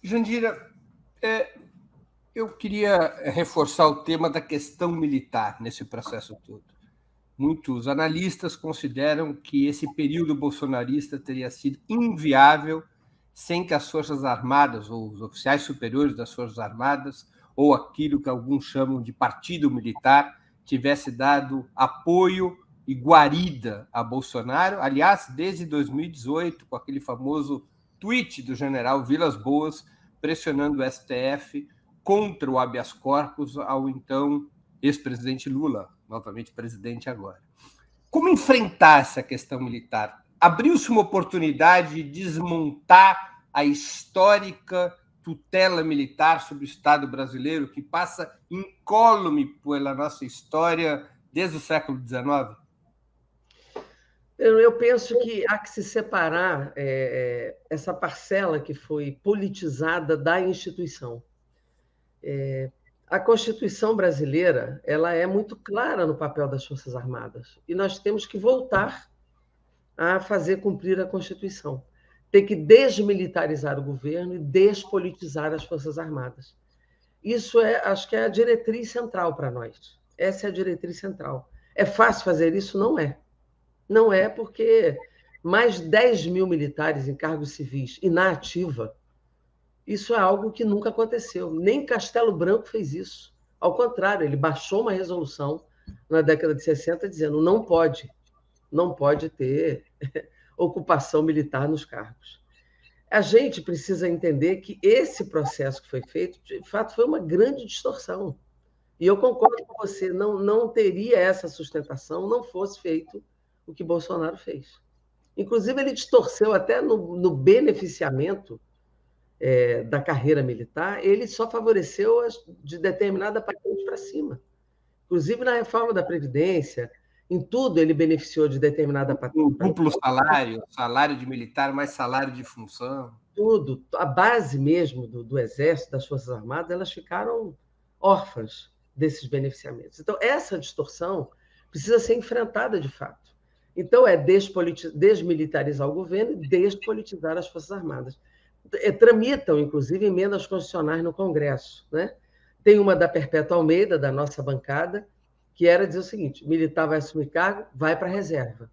Jandira, eu queria reforçar o tema da questão militar nesse processo todo. Muitos analistas consideram que esse período bolsonarista teria sido inviável sem que as Forças Armadas, ou os oficiais superiores das Forças Armadas, ou aquilo que alguns chamam de partido militar, tivesse dado apoio e guarida a Bolsonaro. Aliás, desde 2018, com aquele famoso tweet do general Vilas Boas pressionando o STF contra o habeas corpus ao então ex-presidente Lula, novamente presidente agora. Como enfrentar essa questão militar? Abriu-se uma oportunidade de desmontar a histórica tutela militar sobre o Estado brasileiro, que passa incólume pela nossa história desde o século XIX? Eu penso que há que se separar essa parcela que foi politizada da instituição. A Constituição brasileira ela é muito clara no papel das Forças Armadas e nós temos que voltar a fazer cumprir a Constituição. Tem que desmilitarizar o governo e despolitizar as Forças Armadas. Isso acho que é a diretriz central para nós. Essa é a diretriz central. É fácil fazer isso? Não é. Não é porque mais 10 mil militares em cargos civis e na ativa, isso é algo que nunca aconteceu. Nem Castelo Branco fez isso. Ao contrário, ele baixou uma resolução na década de 60 dizendo não pode ter ocupação militar nos cargos. A gente precisa entender que esse processo que foi feito, de fato, foi uma grande distorção. E eu concordo com você, não teria essa sustentação não fosse feito o que Bolsonaro fez. Inclusive, ele distorceu até no beneficiamento da carreira militar, ele só favoreceu as de determinada patente para cima. Inclusive, na reforma da Previdência, em tudo ele beneficiou de determinada patente. O duplo salário, salário de militar mais salário de função. Tudo, a base mesmo do Exército, das Forças Armadas, elas ficaram órfãs desses beneficiamentos. Então, essa distorção precisa ser enfrentada de fato. Então, é desmilitarizar o governo e despolitizar as Forças Armadas. Tramitam, inclusive, emendas constitucionais no Congresso. Né? Tem uma da Perpétua Almeida, da nossa bancada, que era dizer o seguinte: militar vai assumir cargo, vai para a reserva.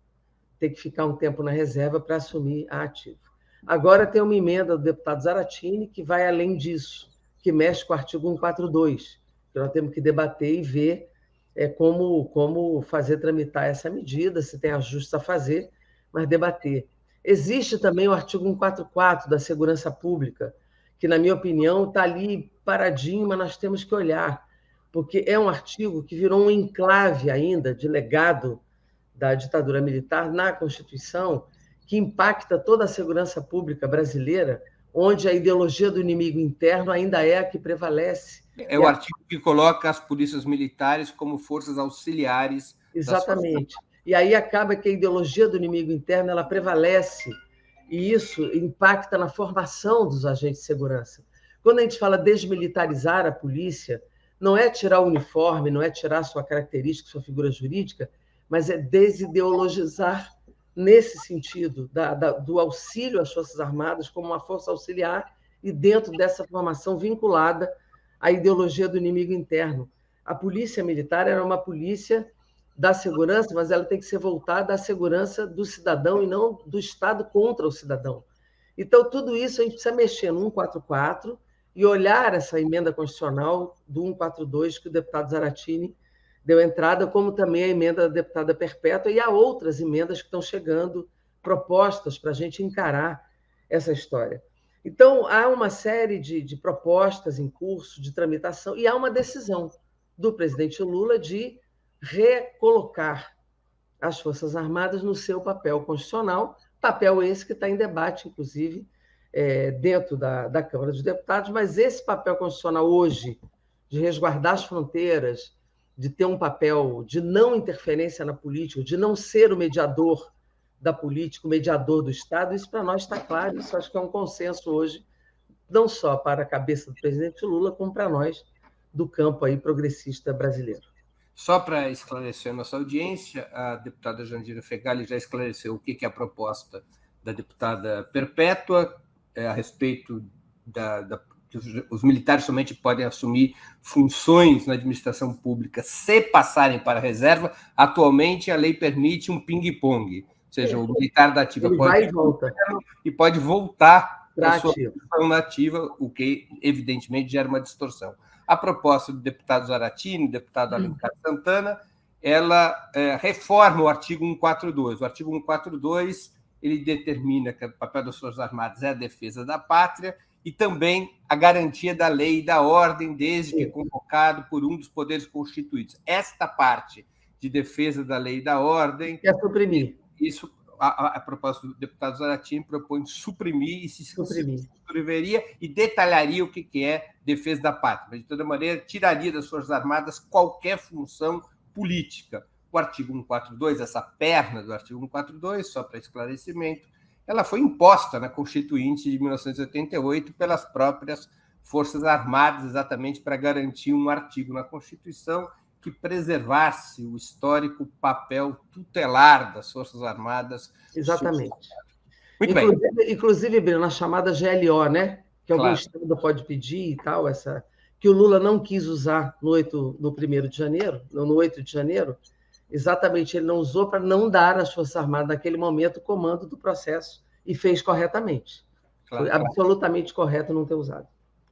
Tem que ficar um tempo na reserva para assumir a ativa. Agora tem uma emenda do deputado Zaratini que vai além disso, que mexe com o artigo 142, que nós temos que debater e ver como fazer tramitar essa medida, se tem ajustes a fazer, mas debater. Existe também o artigo 144 da Segurança Pública, que, na minha opinião, está ali paradinho, mas nós temos que olhar, porque é um artigo que virou um enclave ainda de legado da ditadura militar na Constituição, que impacta toda a segurança pública brasileira, onde a ideologia do inimigo interno ainda é a que prevalece. É o artigo que coloca as polícias militares como forças auxiliares. Exatamente. E aí acaba que a ideologia do inimigo interno ela prevalece, e isso impacta na formação dos agentes de segurança. Quando a gente fala desmilitarizar a polícia, não é tirar o uniforme, não é tirar sua característica, sua figura jurídica, mas é desideologizar nesse sentido, do auxílio às Forças Armadas como uma força auxiliar e dentro dessa formação vinculada à ideologia do inimigo interno. A polícia militar era uma polícia da segurança, mas ela tem que ser voltada à segurança do cidadão e não do Estado contra o cidadão. Então, tudo isso a gente precisa mexer no 144 e olhar essa emenda constitucional do 142 que o deputado Zaratini deu entrada, como também a emenda da deputada Perpétua, e há outras emendas que estão chegando, propostas para a gente encarar essa história. Então, há uma série de propostas em curso, de tramitação, e há uma decisão do presidente Lula de recolocar as Forças Armadas no seu papel constitucional, papel esse que está em debate, inclusive, dentro da Câmara dos Deputados, mas esse papel constitucional hoje, de resguardar as fronteiras, de ter um papel de não interferência na política, de não ser o mediador da política, o mediador do Estado, isso para nós está claro, isso acho que é um consenso hoje, não só para a cabeça do presidente Lula, como para nós do campo aí progressista brasileiro. Só para esclarecer a nossa audiência, a deputada Jandira Fegali já esclareceu o que é a proposta da deputada Perpétua a respeito que os militares somente podem assumir funções na administração pública se passarem para a reserva. Atualmente, a lei permite um ping-pong, ou seja, o militar da ativa vai e volta. E pode voltar para a sua função na ativa, o que, evidentemente, gera uma distorção. A proposta do deputado Zaratini, do deputado Alencar Santana, ela reforma o artigo 142. O artigo 142 ele determina que o papel das Forças Armadas é a defesa da pátria e também a garantia da lei e da ordem, desde que convocado por um dos poderes constituídos. Esta parte de defesa da lei e da ordem... Quer suprimir. Isso, a proposta do deputado Zaratini propõe suprimir e se subscreveria e detalharia o que é defesa da pátria. Mas, de toda maneira, tiraria das Forças Armadas qualquer função política. O artigo 142, essa perna do artigo 142, só para esclarecimento, ela foi imposta na Constituinte de 1988 pelas próprias Forças Armadas, exatamente para garantir um artigo na Constituição que preservasse o histórico papel tutelar das Forças Armadas. Exatamente. Muito bem. Inclusive, Breno, na chamada GLO, né? Que algum estado pode pedir e tal, que o Lula não quis usar no 1º de janeiro, no 8 de janeiro, exatamente, ele não usou para não dar às Forças Armadas, naquele momento, o comando do processo, e fez corretamente. Foi absolutamente correto não ter usado.